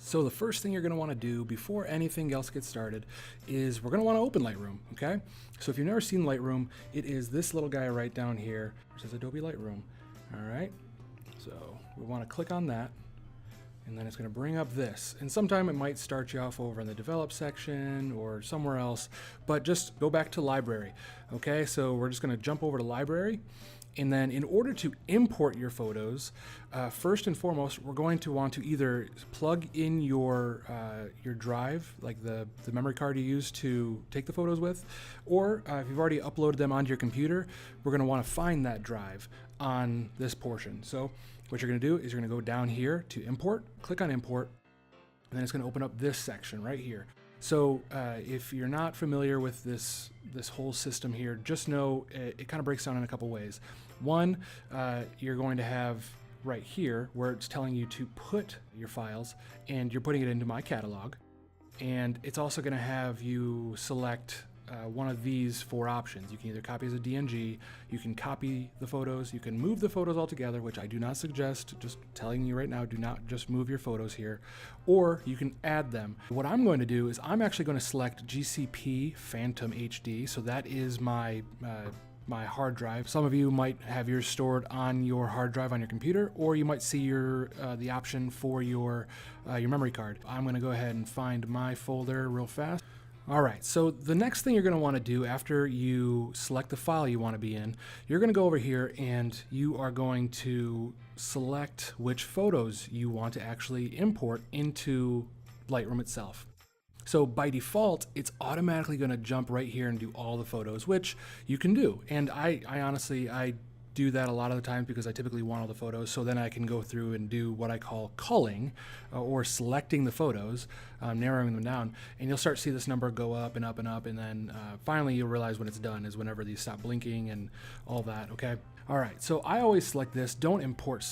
So the first thing you're going to want to do before anything else gets started is we're going to want to open Lightroom, okay? So if you've never seen Lightroom, it is this little guy right down here, which is Adobe Lightroom, all right? So we want to click on that, and then it's going to bring up this. And sometime it might start you off over in the Develop section or somewhere else, but just go back to Library, okay? So we're just going to jump over to Library. And then in order to import your photos, first and foremost, we're going to want to either plug in your drive, like the memory card you use to take the photos with, or if you've already uploaded them onto your computer, we're going to want to find that drive on this portion. So what you're going to do is you're going to go down here to Import, click on Import, and then it's going to open up this section right here. So if you're not familiar with this whole system here, just know it kind of breaks down in a couple ways. One, you're going to have right here where it's telling you to put your files, and you're putting it into My Catalog. And it's also going to have you select one of these four options. You can either copy as a DNG, you can copy the photos, you can move the photos altogether, which I do not suggest, just telling you right now, do not just move your photos here, or you can add them. What I'm going to do is I'm actually going to select GCP Phantom HD, so that is my my hard drive. Some of you might have yours stored on your hard drive on your computer, or you might see your the option for your memory card. I'm going to go ahead and find my folder real fast. All right, so the next thing you're going to want to do after you select the file you want to be in, you're going to go over here and you are going to select which photos you want to actually import into Lightroom itself. So by default, it's automatically going to jump right here and do all the photos, which you can do. And I honestly do that a lot of the times because I typically want all the photos, so then I can go through and do what I call culling, or selecting the photos, narrowing them down, and you'll start to see this number go up and up and up, and then finally you'll realize when it's done is whenever these stop blinking and all that, okay? All right, so I always select this, don't import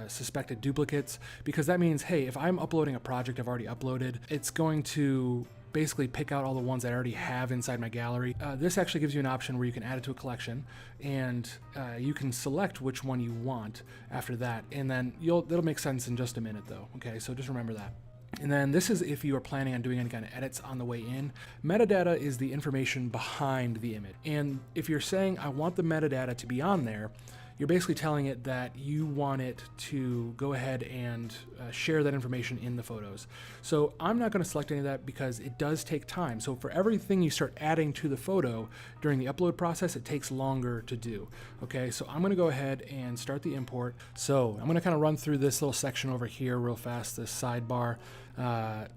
suspected duplicates, because that means, hey, if I'm uploading a project I've already uploaded, it's going to basically pick out all the ones I already have inside my gallery. This actually gives you an option where you can add it to a collection, and you can select which one you want after that, and then it'll make sense in just a minute though, okay? So just remember that. And then this is if you are planning on doing any kind of edits on the way in. Metadata is the information behind the image. And if you're saying, I want the metadata to be on there, you're basically telling it that you want it to go ahead and share that information in the photos. So I'm not going to select any of that because it does take time. So for everything you start adding to the photo during the upload process, it takes longer to do. Okay, so I'm going to go ahead and start the import. So I'm going to kind of run through this little section over here real fast, this sidebar.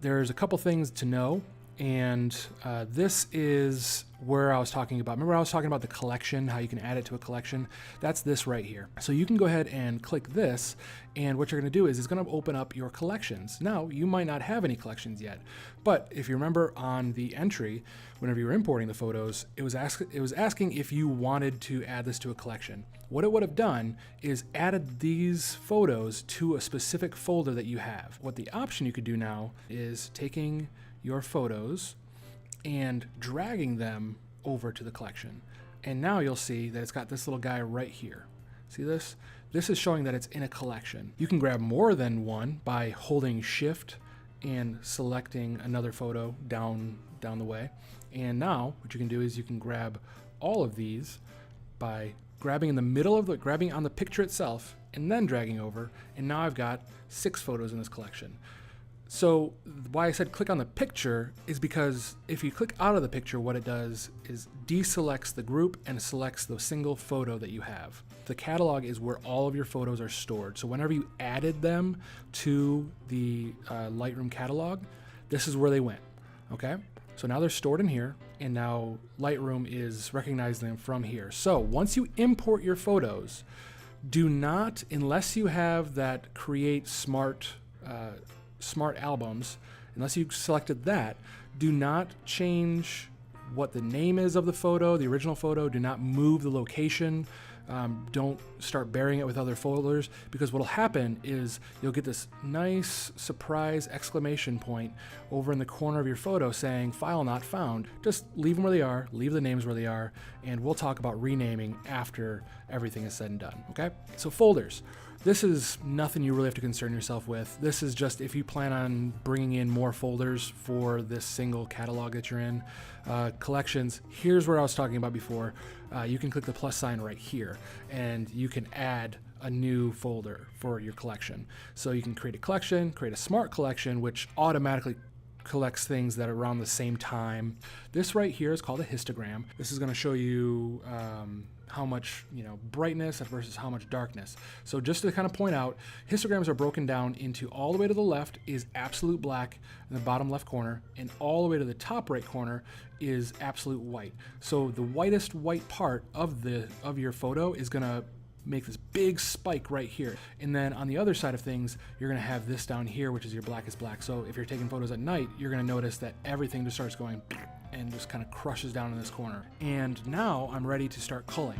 There's a couple things to know. And this is where I was talking about. Remember I was talking about the collection, how you can add it to a collection? That's this right here. So you can go ahead and click this, and what you're going to do is it's going to open up your collections. Now, you might not have any collections yet, but if you remember on the entry, whenever you were importing the photos, it was asking if you wanted to add this to a collection. What it would have done is added these photos to a specific folder that you have. What the option you could do now is taking your photos and dragging them over to the collection. And now you'll see that it's got this little guy right here. See this? This is showing that it's in a collection. You can grab more than one by holding Shift and selecting another photo down the way. And now what you can do is you can grab all of these by grabbing in the middle of grabbing on the picture itself and then dragging over. And now I've got 6 photos in this collection. So why I said click on the picture is because if you click out of the picture, what it does is deselects the group and selects the single photo that you have. The catalog is where all of your photos are stored. So whenever you added them to the Lightroom catalog, this is where they went, okay? So now they're stored in here, and now Lightroom is recognizing them from here. So once you import your photos, do not, unless you have that create smart albums, unless you selected that, do not change what the name is of the photo, the original photo. Do not move the location. Don't start burying it with other folders, because what'll happen is you'll get this nice surprise exclamation point over in the corner of your photo saying file not found. Just leave them where they are, leave the names where they are, and we'll talk about renaming after everything is said and done, okay? So folders. This is nothing you really have to concern yourself with. This is just if you plan on bringing in more folders for this single catalog that you're in. Collections, here's where I was talking about before. You can click the plus sign right here, and you can add a new folder for your collection. So you can create a collection, create a smart collection, which automatically collects things that are around the same time. This right here is called a histogram. This is going to show you how much brightness versus how much darkness. So just to kind of point out, histograms are broken down into all the way to the left is absolute black in the bottom left corner, and all the way to the top right corner is absolute white. So the whitest white part of your photo is going to make this big spike right here. And then on the other side of things, you're gonna have this down here, which is your blackest black. So if you're taking photos at night, you're gonna notice that everything just starts going and just kind of crushes down in this corner. And now I'm ready to start culling.